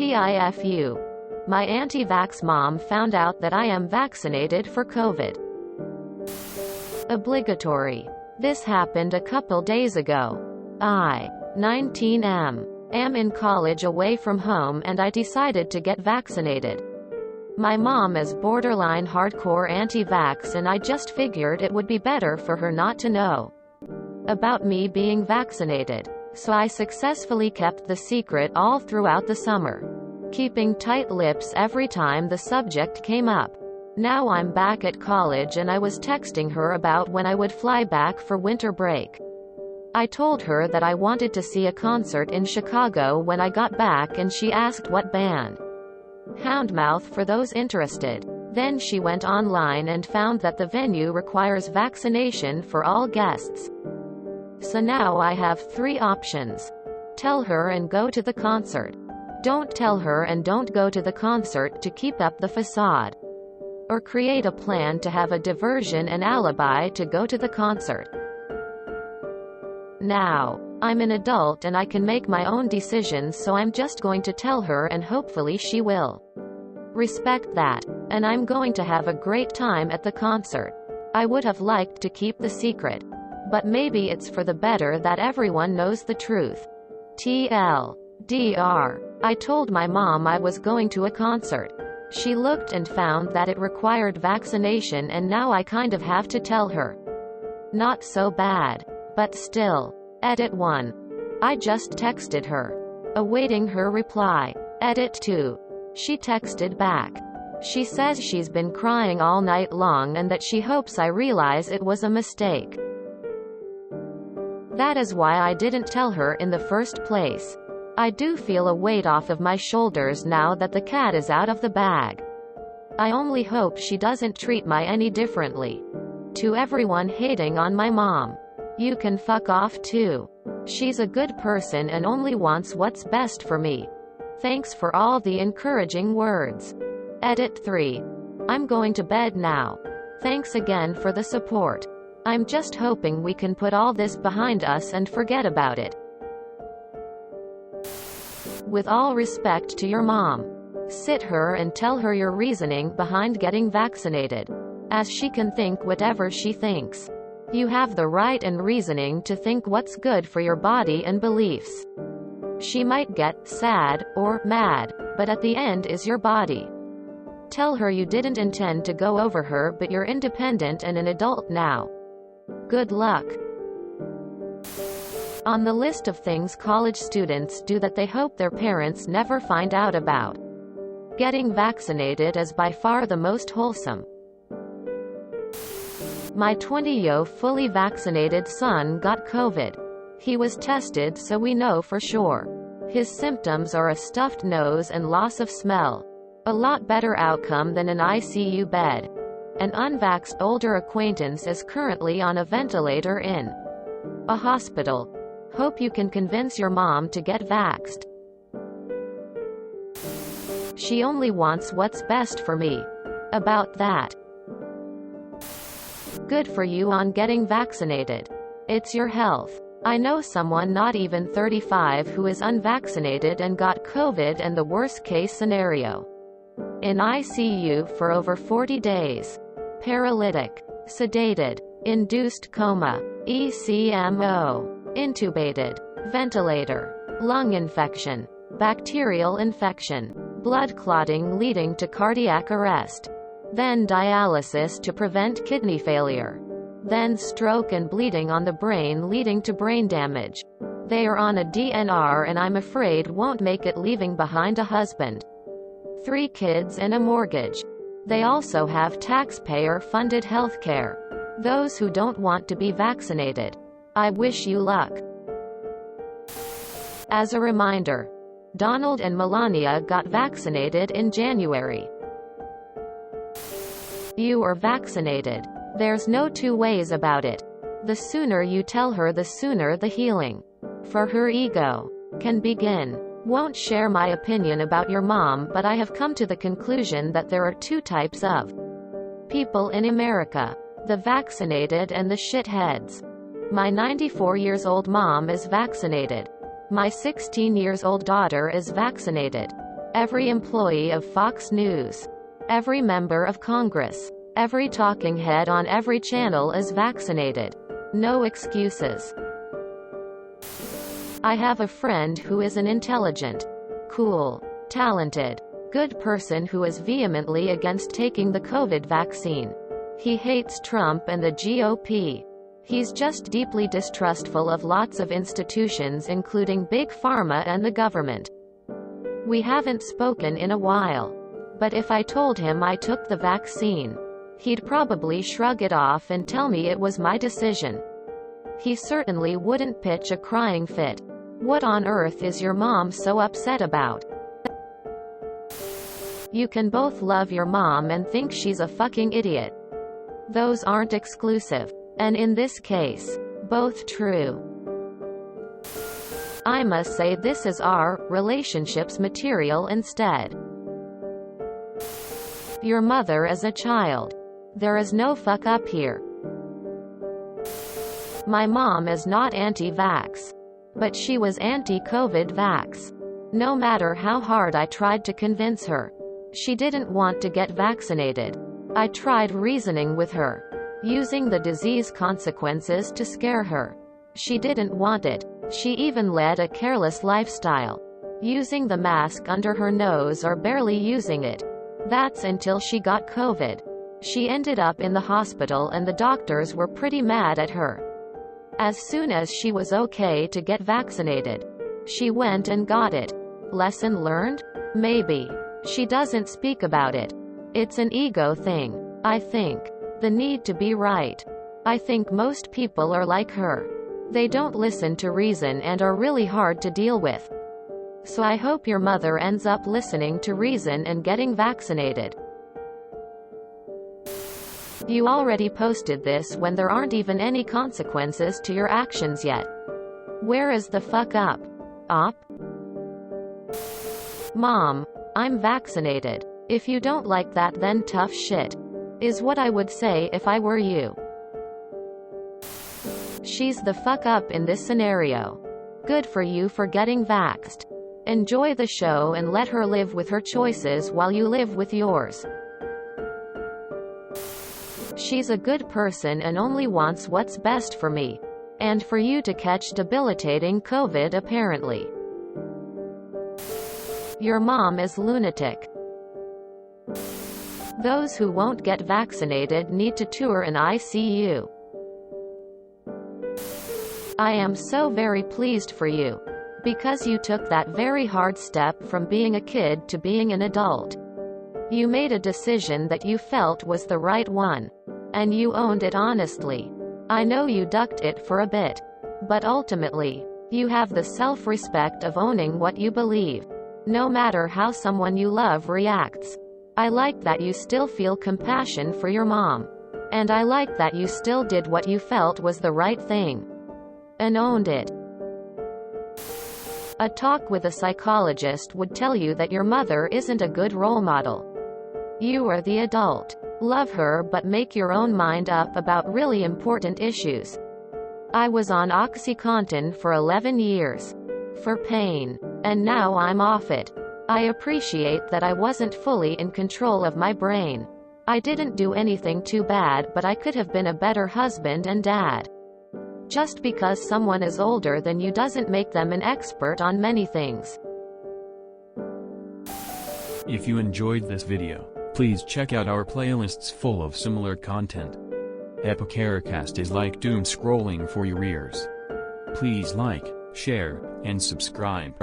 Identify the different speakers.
Speaker 1: TIFU. My anti-vax mom found out that I am vaccinated for COVID. Obligatory. This happened a couple days ago. I, 19 am in college away from home and I decided to get vaccinated. My mom is borderline hardcore anti-vax and I just figured it would be better for her not to know about me being vaccinated. So I successfully kept the secret all throughout the summer, keeping tight lips every time the subject came up. Now I'm back at college and I was texting her about when I would fly back for winter break. I told her that I wanted to see a concert in Chicago when I got back and she asked what band. Houndmouth for those interested. Then she went online and found that the venue requires vaccination for all guests. So now I have 3 options. Tell her and go to the concert. Don't tell her and don't go to the concert to keep up the facade. Or create a plan to have a diversion and alibi to go to the concert. Now, I'm an adult and I can make my own decisions, so I'm just going to tell her and hopefully she will respect that. And I'm going to have a great time at the concert. I would have liked to keep the secret. But maybe it's for the better that everyone knows the truth. TLDR. I told my mom I was going to a concert. She looked and found that it required vaccination and now I kind of have to tell her. Not so bad. But still. Edit 1. I just texted her. Awaiting her reply. Edit 2. She texted back. She says she's been crying all night long and that she hopes I realize it was a mistake. That is why I didn't tell her in the first place. I do feel a weight off of my shoulders now that the cat is out of the bag. I only hope she doesn't treat me any differently. To everyone hating on my mom. You can fuck off too. She's a good person and only wants what's best for me. Thanks for all the encouraging words. Edit 3. I'm going to bed now. Thanks again for the support. I'm just hoping we can put all this behind us and forget about it. With all respect to your mom. Sit her and tell her your reasoning behind getting vaccinated. As she can think whatever she thinks. You have the right and reasoning to think what's good for your body and beliefs. She might get sad or mad, but at the end is your body. Tell her you didn't intend to go over her, but you're independent and an adult now. Good luck. On the list of things college students do that they hope their parents never find out about. Getting vaccinated is by far the most wholesome. My 20-year fully vaccinated son got COVID. He was tested so we know for sure. His symptoms are a stuffed nose and loss of smell. A lot better outcome than an ICU bed. An unvaxxed older acquaintance is currently on a ventilator in a hospital. Hope you can convince your mom to get vaxxed. She only wants what's best for me. About that. Good for you on getting vaccinated. It's your health. I know someone not even 35 who is unvaccinated and got COVID, and the worst case scenario. In ICU for over 40 days. Paralytic. Sedated. Induced coma. ECMO. Intubated. Ventilator. Lung infection. Bacterial infection. Blood clotting leading to cardiac arrest. Then dialysis to prevent kidney failure. Then stroke and bleeding on the brain leading to brain damage. They are on a DNR and I'm afraid won't make it, leaving behind a husband, 3 kids and a mortgage. They also have taxpayer-funded healthcare. Those who don't want to be vaccinated. I wish you luck. As a reminder, Donald and Melania got vaccinated in January. You are vaccinated. There's no 2 ways about it. The sooner you tell her, the sooner the healing for her ego can begin. Won't share my opinion about your mom, but I have come to the conclusion that there are 2 types of people in America. The vaccinated and the shitheads. My 94-year-old mom is vaccinated. My 16-year-old daughter is vaccinated. every employee of Fox News, every member of Congress, every talking head on every channel is vaccinated. No excuses. I have a friend who is an intelligent, cool, talented, good person who is vehemently against taking the COVID vaccine. He hates Trump and the GOP. He's just deeply distrustful of lots of institutions including Big Pharma and the government. We haven't spoken in a while. But if I told him I took the vaccine, he'd probably shrug it off and tell me it was my decision. He certainly wouldn't pitch a crying fit. What on earth is your mom so upset about? You can both love your mom and think she's a fucking idiot. Those aren't exclusive. And in this case, both true. I must say this is our relationships material instead. Your mother is a child. There is no fuck up here. My mom is not anti-vax. But she was anti-COVID vax. No matter how hard I tried to convince her, she didn't want to get vaccinated. I tried reasoning with her, using the disease consequences to scare her. She didn't want it. She even led a careless lifestyle, using the mask under her nose or barely using it. That's until she got COVID. She ended up in the hospital and the doctors were pretty mad at her. As soon as she was okay to get vaccinated, she went and got it. Lesson learned? Maybe. She doesn't speak about it. It's an ego thing, I think. The need to be right. I think most people are like her. They don't listen to reason and are really hard to deal with. So I hope your mother ends up listening to reason and getting vaccinated. You already posted this when there aren't even any consequences to your actions yet. Where is the fuck up? Op? Mom, I'm vaccinated. If you don't like that, then tough shit, is what I would say if I were you. She's the fuck up in this scenario. Good for you for getting vaxxed. Enjoy the show and let her live with her choices while you live with yours. She's a good person and only wants what's best for me. And for you to catch debilitating COVID apparently. Your mom is lunatic. Those who won't get vaccinated need to tour an ICU. I am so very pleased for you. Because you took that very hard step from being a kid to being an adult. You made a decision that you felt was the right one. And you owned it honestly. I know you ducked it for a bit. But ultimately, you have the self-respect of owning what you believe. No matter how someone you love reacts. I like that you still feel compassion for your mom. And I like that you still did what you felt was the right thing. And owned it. A talk with a psychologist would tell you that your mother isn't a good role model. You are the adult. Love her but make your own mind up about really important issues. I was on OxyContin for 11 years. For pain. And now I'm off it. I appreciate that I wasn't fully in control of my brain. I didn't do anything too bad, but I could have been a better husband and dad. Just because someone is older than you doesn't make them an expert on many things.
Speaker 2: If you enjoyed this video, please check out our playlists full of similar content. Epicaricast is like doom scrolling for your ears. Please like, share, and subscribe.